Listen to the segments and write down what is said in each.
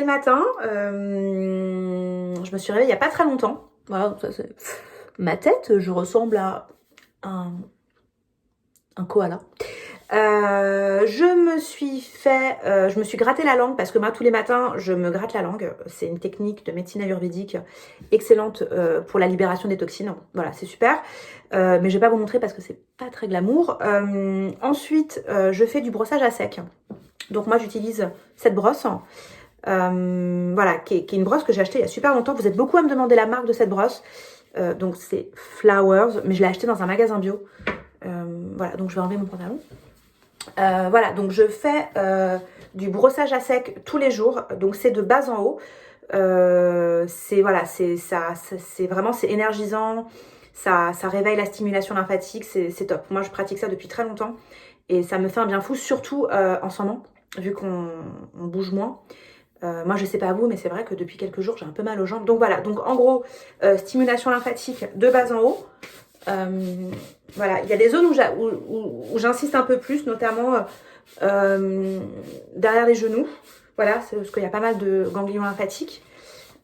matin, je me suis réveillée il n'y a pas très longtemps. Voilà, ça, ma tête, je ressemble à un koala. Je me suis gratté la langue parce que moi tous les matins je me gratte la langue. C'est une technique de médecine ayurvédique excellente pour la libération des toxines. Voilà, c'est super. Mais je vais pas vous montrer parce que c'est pas très glamour. Ensuite, je fais du brossage à sec. Donc moi j'utilise cette brosse. Voilà, qui est une brosse que j'ai achetée il y a super longtemps. Vous êtes beaucoup à me demander la marque de cette brosse. Donc c'est Flowers, mais je l'ai achetée dans un magasin bio. Voilà, donc je vais enlever mon pantalon. Voilà, donc je fais du brossage à sec tous les jours. Donc c'est de bas en haut. C'est voilà, c'est vraiment c'est énergisant. Ça réveille la stimulation lymphatique. C'est top. Moi je pratique ça depuis très longtemps et ça me fait un bien fou, surtout en ce moment, vu qu'on bouge moins. Moi je sais pas vous, mais c'est vrai que depuis quelques jours j'ai un peu mal aux jambes. Donc voilà, donc en gros stimulation lymphatique de bas en haut. Voilà, il y a des zones où j'insiste un peu plus, notamment derrière les genoux. Voilà, c'est parce qu'il y a pas mal de ganglions lymphatiques.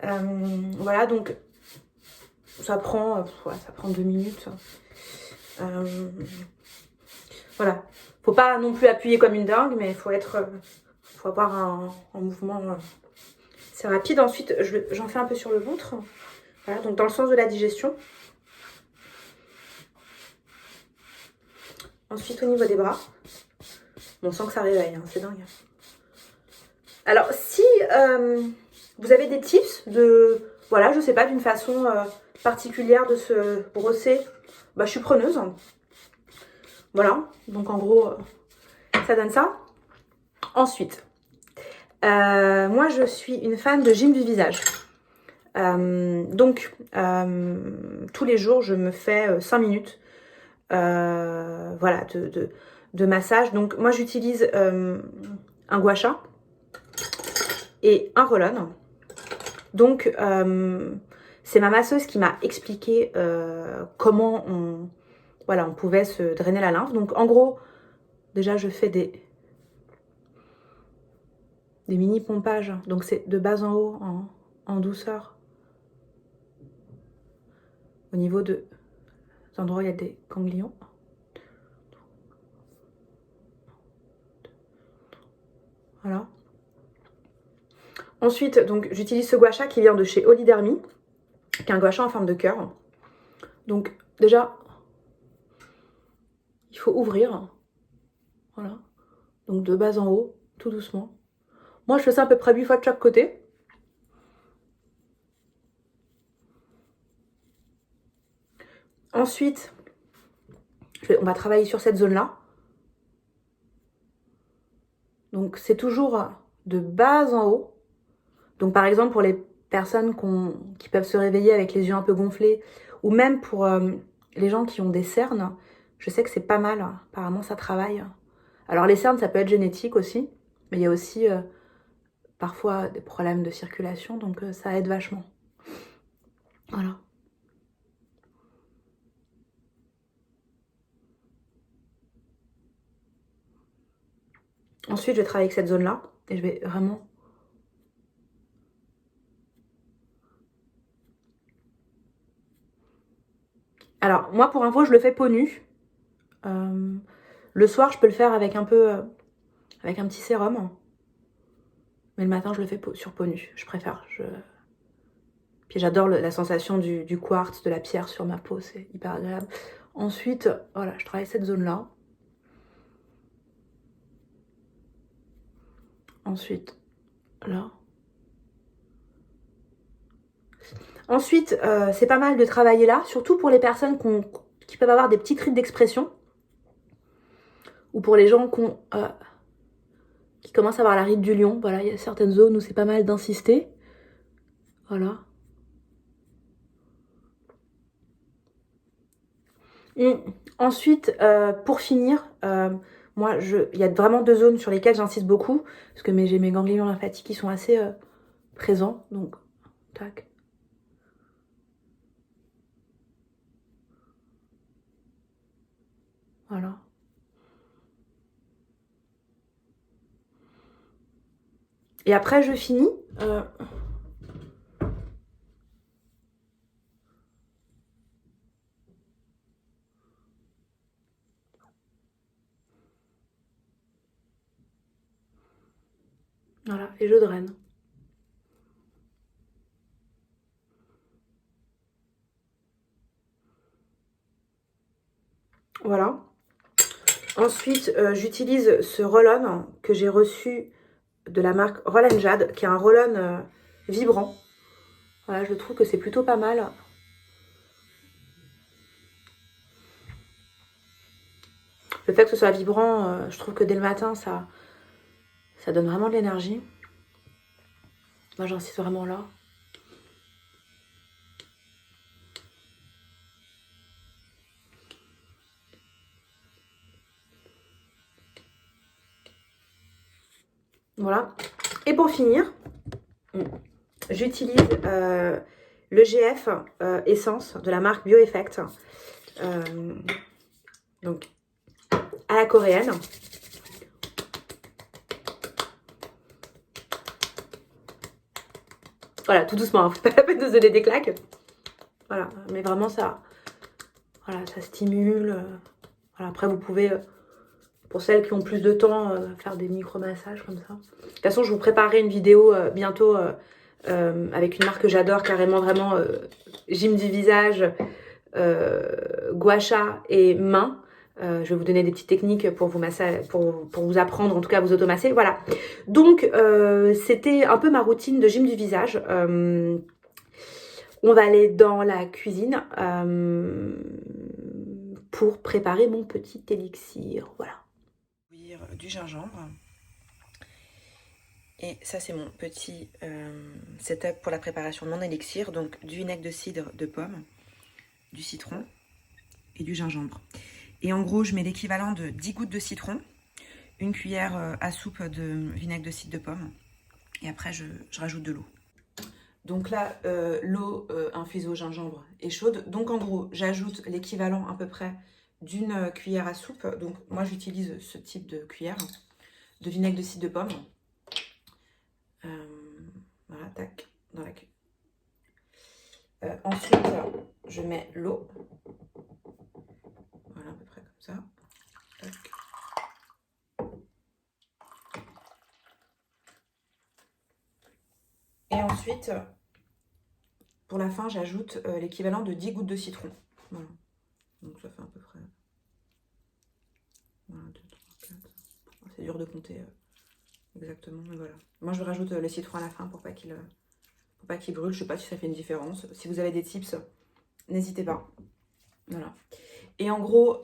Voilà, donc ça prend 2 minutes. Voilà, faut pas non plus appuyer comme une dingue, mais faut avoir un mouvement c'est rapide. Ensuite, j'en fais un peu sur le ventre. Voilà, donc dans le sens de la digestion. Ensuite, au niveau des bras. On sent que ça réveille, hein, c'est dingue. Alors, si vous avez des tips voilà, je sais pas, d'une façon particulière de se brosser, bah, je suis preneuse. Voilà, donc en gros, ça donne ça. Ensuite, moi, je suis une fan de gym du visage. Donc, tous les jours, je me fais 5 minutes voilà, de massage. Donc, moi, j'utilise un gua sha et un roll-on. Donc, c'est ma masseuse qui m'a expliqué comment on pouvait se drainer la lymphe. Donc, en gros, déjà, je fais des mini pompages. Donc, c'est de bas en haut, en douceur. Au niveau de endroits où il y a des ganglions. Voilà. Ensuite, donc, j'utilise ce gua sha qui vient de chez Olidermi, qui est un gua sha en forme de cœur. Donc, déjà, il faut ouvrir. Voilà. Donc, de bas en haut, tout doucement. Moi, je fais ça à peu près 8 fois de chaque côté. Ensuite, on va travailler sur cette zone-là. Donc, c'est toujours de bas en haut. Donc, par exemple, pour les personnes qui peuvent se réveiller avec les yeux un peu gonflés, ou même pour les gens qui ont des cernes, je sais que c'est pas mal. Apparemment, ça travaille. Alors, les cernes, ça peut être génétique aussi, mais il y a aussi parfois des problèmes de circulation, donc ça aide vachement. Voilà. Ensuite, je vais travailler avec cette zone-là, et je vais vraiment... Alors, moi, pour info, je le fais peau nue. Le soir, je peux le faire avec un peu... avec un petit sérum. Mais le matin, je le fais sur peau nue. Je préfère. Puis j'adore la sensation du quartz, de la pierre sur ma peau. C'est hyper agréable. Ensuite, voilà, je travaille cette zone-là. Ensuite, là. Ensuite, c'est pas mal de travailler là, surtout pour les personnes qui peuvent avoir des petites rides d'expression. Ou pour les gens qui commencent à avoir la ride du lion. Voilà, il y a certaines zones où c'est pas mal d'insister. Voilà. Ensuite, pour finir, moi, il y a vraiment 2 zones sur lesquelles j'insiste beaucoup. Parce que j'ai mes ganglions lymphatiques qui sont assez présents. Donc, tac. Voilà. Et après, je finis Voilà, les jeux de reine. Voilà. Ensuite, j'utilise ce roll-on que j'ai reçu de la marque Roll Jade, qui est un roll-on vibrant. Voilà, je trouve que c'est plutôt pas mal. Le fait que ce soit vibrant, je trouve que dès le matin, ça donne vraiment de l'énergie. Moi, j'insiste vraiment là. Voilà. Et pour finir, j'utilise le GF Essence de la marque Bioeffect. Donc, à la coréenne. Voilà, tout doucement, hein, faut pas la peine de se donner des claques. Voilà, mais vraiment ça, voilà, ça stimule. Voilà, après vous pouvez, pour celles qui ont plus de temps, faire des micro-massages comme ça. De toute façon, je vous préparerai une vidéo bientôt avec une marque que j'adore carrément, vraiment gym du visage, gua sha et main. Je vais vous donner des petites techniques pour vous pour vous apprendre en tout cas à vous automasser. Voilà. Donc c'était un peu ma routine de gym du visage. On va aller dans la cuisine pour préparer mon petit élixir. Voilà. Du gingembre. Et ça, c'est mon petit setup pour la préparation de mon élixir. Donc, du vinaigre de cidre de pomme, du citron et du gingembre. Et en gros, je mets l'équivalent de 10 gouttes de citron, une cuillère à soupe de vinaigre de cidre de pomme. Et après, je rajoute de l'eau. Donc là, l'eau infusée au gingembre est chaude. Donc en gros, j'ajoute l'équivalent à peu près d'une cuillère à soupe. Donc moi, j'utilise ce type de cuillère de vinaigre de cidre de pomme. Voilà, tac, dans la cuillère. Ensuite, je mets l'eau. Voilà, à peu près comme ça. Tac. Et ensuite, pour la fin, j'ajoute l'équivalent de 10 gouttes de citron. Voilà. Donc ça fait à peu près... Voilà, 2, 3, 4. C'est dur de compter exactement, mais voilà. Moi, je rajoute le citron à la fin pour pas qu'il brûle. Je sais pas si ça fait une différence. Si vous avez des tips, n'hésitez pas. Voilà. Et en gros,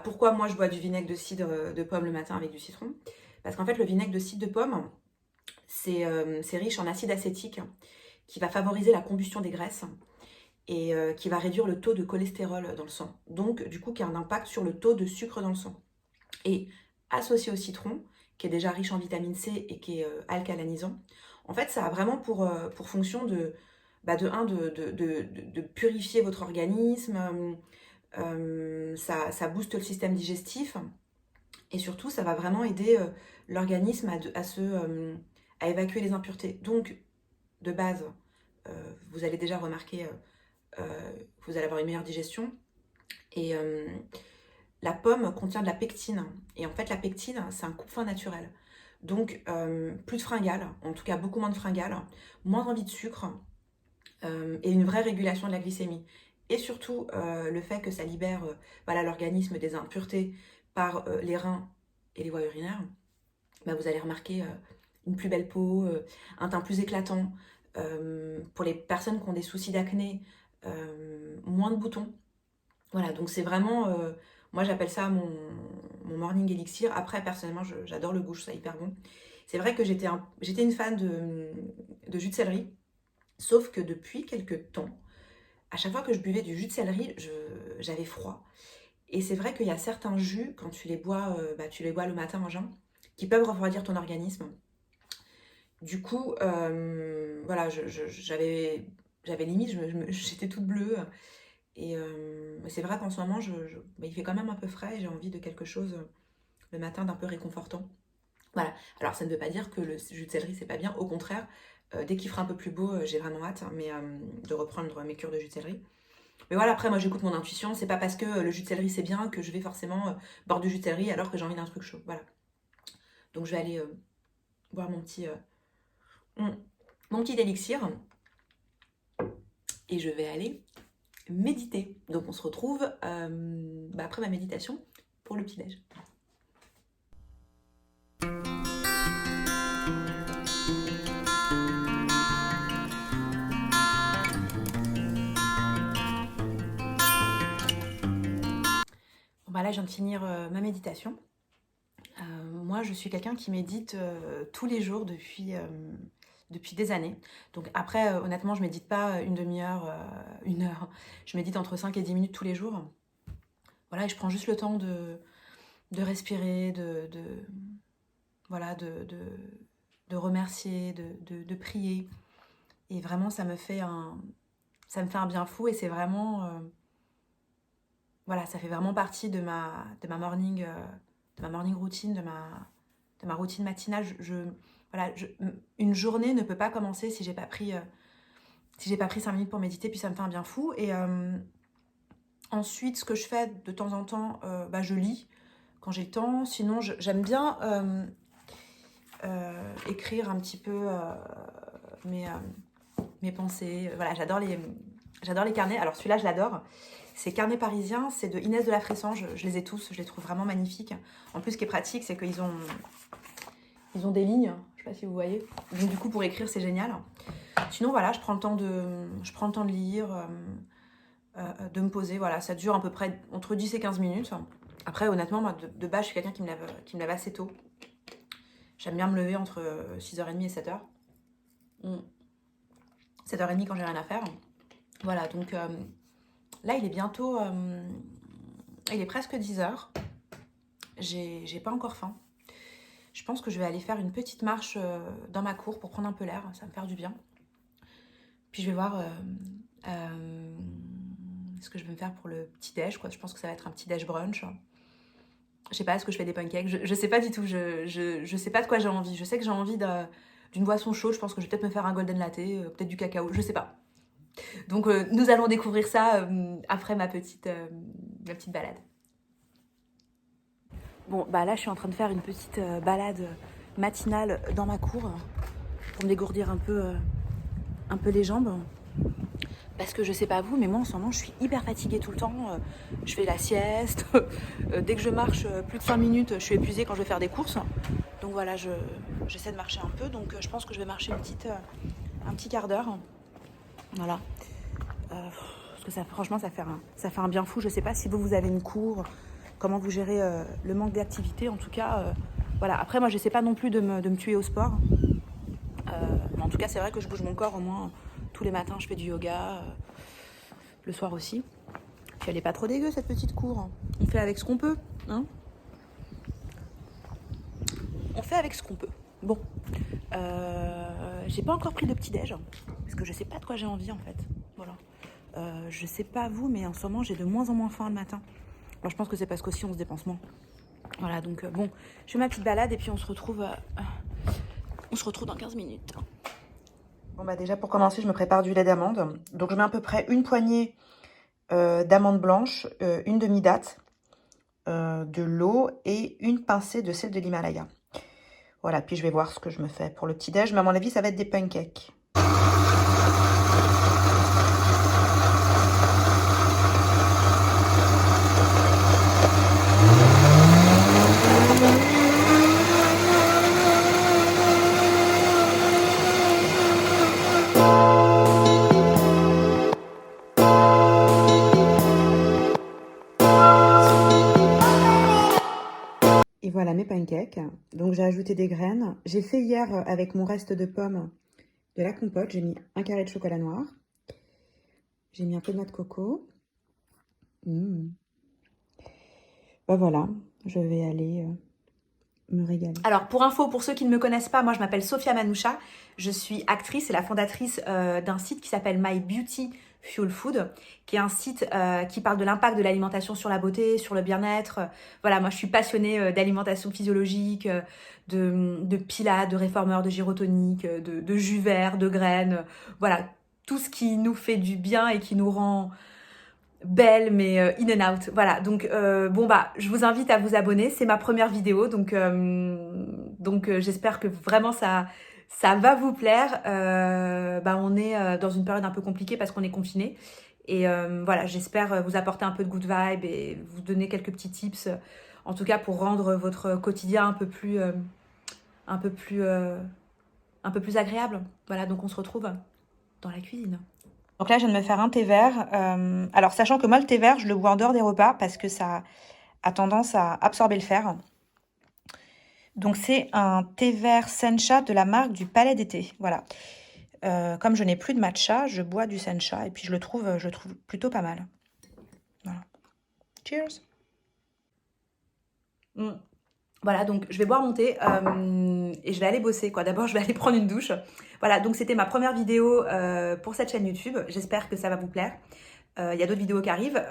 pourquoi moi je bois du vinaigre de cidre de pomme le matin avec du citron? Parce qu'en fait, le vinaigre de cidre de pomme, c'est riche en acide acétique qui va favoriser la combustion des graisses et qui va réduire le taux de cholestérol dans le sang. Donc, du coup, qui a un impact sur le taux de sucre dans le sang. Et associé au citron, qui est déjà riche en vitamine C et qui est alcalinisant, en fait, ça a vraiment pour fonction de purifier votre organisme, ça booste le système digestif et surtout, ça va vraiment aider l'organisme à évacuer les impuretés. Donc, de base, vous allez déjà remarquer que vous allez avoir une meilleure digestion. Et la pomme contient de la pectine. Et en fait, la pectine, c'est un coupe-faim naturel. Donc, plus de fringales, en tout cas beaucoup moins de fringales, moins d'envie de sucre et une vraie régulation de la glycémie. Et surtout, le fait que ça libère l'organisme des impuretés par les reins et les voies urinaires, vous allez remarquer une plus belle peau, un teint plus éclatant. Pour les personnes qui ont des soucis d'acné, moins de boutons. Voilà, donc c'est vraiment, moi j'appelle ça mon morning elixir. Après, personnellement, j'adore le goût, je trouve ça hyper bon. C'est vrai que j'étais une fan de jus de céleri, sauf que depuis quelques temps, à chaque fois que je buvais du jus de céleri, j'avais froid. Et c'est vrai qu'il y a certains jus, quand tu les bois le matin en jeun, qui peuvent refroidir ton organisme. Du coup, voilà, j'avais limite, j'étais toute bleue. Et c'est vrai qu'en ce moment, il fait quand même un peu frais et j'ai envie de quelque chose le matin d'un peu réconfortant. Voilà. Alors, ça ne veut pas dire que le jus de céleri, c'est pas bien. Au contraire, Dès qu'il fera un peu plus beau, j'ai vraiment hâte, hein, mais de reprendre mes cures de jus de céleri. Mais voilà, après moi j'écoute mon intuition, c'est pas parce que le jus de céleri c'est bien que je vais forcément boire du jus de céleri alors que j'ai envie d'un truc chaud. Voilà. Donc je vais aller boire mon petit élixir et je vais aller méditer. Donc on se retrouve après ma méditation pour le petit-déj. Bon bah là je viens de finir ma méditation. Moi je suis quelqu'un qui médite tous les jours depuis des années. Donc après, honnêtement, je médite pas une demi-heure, une heure. Je médite entre 5 et 10 minutes tous les jours. Voilà, et je prends juste le temps de respirer, voilà, de remercier, de prier. Et vraiment, ça me fait un bien fou. Et c'est vraiment... voilà, ça fait vraiment partie de ma morning routine, de ma routine matinale. Voilà, une journée ne peut pas commencer si j'ai pas pris 5 minutes pour méditer, puis ça me fait un bien fou. Et ensuite, ce que je fais de temps en temps, je lis quand j'ai le temps. Sinon, j'aime bien écrire un petit peu mes pensées. Voilà, j'adore les carnets. Alors celui-là, je l'adore. C'est Carnet parisien, c'est de Inès de la Fressange. Je les ai tous, je les trouve vraiment magnifiques. En plus, ce qui est pratique, c'est qu'ils ont des lignes. Je sais pas si vous voyez. Donc du coup, pour écrire, c'est génial. Sinon, voilà, je prends le temps de lire, de me poser. Voilà, ça dure à peu près entre 10 et 15 minutes. Après, honnêtement, moi, de base, je suis quelqu'un qui me lève assez tôt. J'aime bien me lever entre 6h30 et 7h. 7h30 quand j'ai rien à faire. Voilà, donc là, il est bientôt... il est presque 10h. J'ai pas encore faim. Je pense que je vais aller faire une petite marche dans ma cour pour prendre un peu l'air. Ça va me faire du bien. Puis je vais voir ce que je vais me faire pour le petit-déj, quoi. Je pense que ça va être un petit-déj brunch. Je sais pas, est-ce que je fais des pancakes? Je sais pas du tout. Je sais pas de quoi j'ai envie. Je sais que j'ai envie d'une boisson chaude. Je pense que je vais peut-être me faire un golden latte, peut-être du cacao. Je sais pas. Donc nous allons découvrir ça après ma petite balade. Bon, bah là, je suis en train de faire une petite balade matinale dans ma cour pour me dégourdir un peu les jambes. Parce que je sais pas vous, mais moi en ce moment, je suis hyper fatiguée tout le temps. Je fais la sieste. Dès que je marche plus de 5 minutes, je suis épuisée quand je vais faire des courses. Donc voilà, j'essaie de marcher un peu. Donc je pense que je vais marcher un petit quart d'heure. Voilà. Parce que ça, franchement, ça fait un bien fou. Je sais pas si vous avez une cour, comment vous gérez le manque d'activité. En tout cas, voilà. Après, moi, j'essaie pas non plus de me tuer au sport. Mais en tout cas, c'est vrai que je bouge mon corps au moins tous les matins. Je fais du yoga, le soir aussi. Puis elle est pas trop dégueu, cette petite cour. On fait avec ce qu'on peut, hein. On fait avec ce qu'on peut. Bon, j'ai pas encore pris de petit-déj parce que je sais pas de quoi j'ai envie en fait. Voilà. Je sais pas vous, mais en ce moment j'ai de moins en moins faim le matin. Alors je pense que c'est parce qu'aussi on se dépense moins. Voilà, donc bon, je fais ma petite balade et puis on se retrouve dans 15 minutes. Bon bah déjà pour commencer, je me prépare du lait d'amande. Donc je mets à peu près une poignée d'amandes blanches, une demi-date, de l'eau et une pincée de sel de l'Himalaya. Voilà, puis je vais voir ce que je me fais pour le petit-déj. Mais à mon avis, ça va être des pancakes. Et voilà mes pancakes. Donc j'ai ajouté des graines. J'ai fait hier avec mon reste de pommes de la compote. J'ai mis un carré de chocolat noir. J'ai mis un peu de noix de coco. Bah voilà, je vais aller me régaler. Alors pour info, pour ceux qui ne me connaissent pas, moi je m'appelle Sophia Manoucha. Je suis actrice et la fondatrice d'un site qui s'appelle My Beauty Fuel Food, qui est un site qui parle de l'impact de l'alimentation sur la beauté, sur le bien-être. Voilà, moi je suis passionnée d'alimentation physiologique, de pilates, de réformeur, de gyrotonique, de jus vert, de graines. Voilà, tout ce qui nous fait du bien et qui nous rend belle mais in and out. Voilà, donc bon bah je vous invite à vous abonner, c'est ma première vidéo, donc j'espère que vraiment ça va vous plaire. Bah on est dans une période un peu compliquée parce qu'on est confiné et voilà, j'espère vous apporter un peu de good vibe et vous donner quelques petits tips, en tout cas pour rendre votre quotidien un peu plus agréable. Voilà, donc on se retrouve dans la cuisine. Donc là, je viens de me faire un thé vert. Alors, sachant que moi, le thé vert, je le bois en dehors des repas parce que ça a tendance à absorber le fer. Donc, c'est un thé vert sencha de la marque du Palais d'été. Voilà. Comme je n'ai plus de matcha, je bois du sencha et puis je le trouve plutôt pas mal. Voilà. Cheers. Voilà, donc je vais boire mon thé et je vais aller bosser, quoi. D'abord, je vais aller prendre une douche. Voilà, donc c'était ma première vidéo pour cette chaîne YouTube. J'espère que ça va vous plaire. Il y a d'autres vidéos qui arrivent.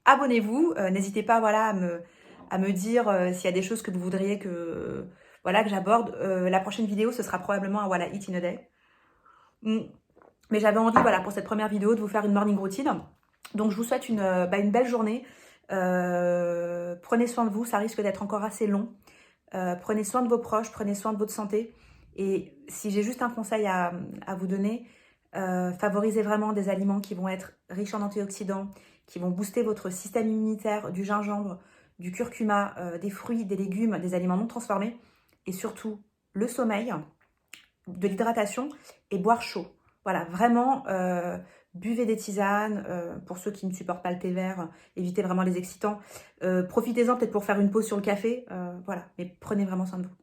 Abonnez-vous. N'hésitez pas, voilà, à me dire s'il y a des choses que vous voudriez que, voilà, que j'aborde. La prochaine vidéo, ce sera probablement un Voilà, Eat in a Day. Mais j'avais envie, voilà, pour cette première vidéo, de vous faire une morning routine. Donc, je vous souhaite une belle journée. Prenez soin de vous, ça risque d'être encore assez long. Prenez soin de vos proches, prenez soin de votre santé. Et si j'ai juste un conseil à vous donner, favorisez vraiment des aliments qui vont être riches en antioxydants, qui vont booster votre système immunitaire, du gingembre, du curcuma, des fruits, des légumes, des aliments non transformés. Et surtout, le sommeil, de l'hydratation et boire chaud. Voilà, vraiment, buvez des tisanes. Pour ceux qui ne supportent pas le thé vert, évitez vraiment les excitants. Profitez-en peut-être pour faire une pause sur le café. Voilà, mais prenez vraiment soin de vous.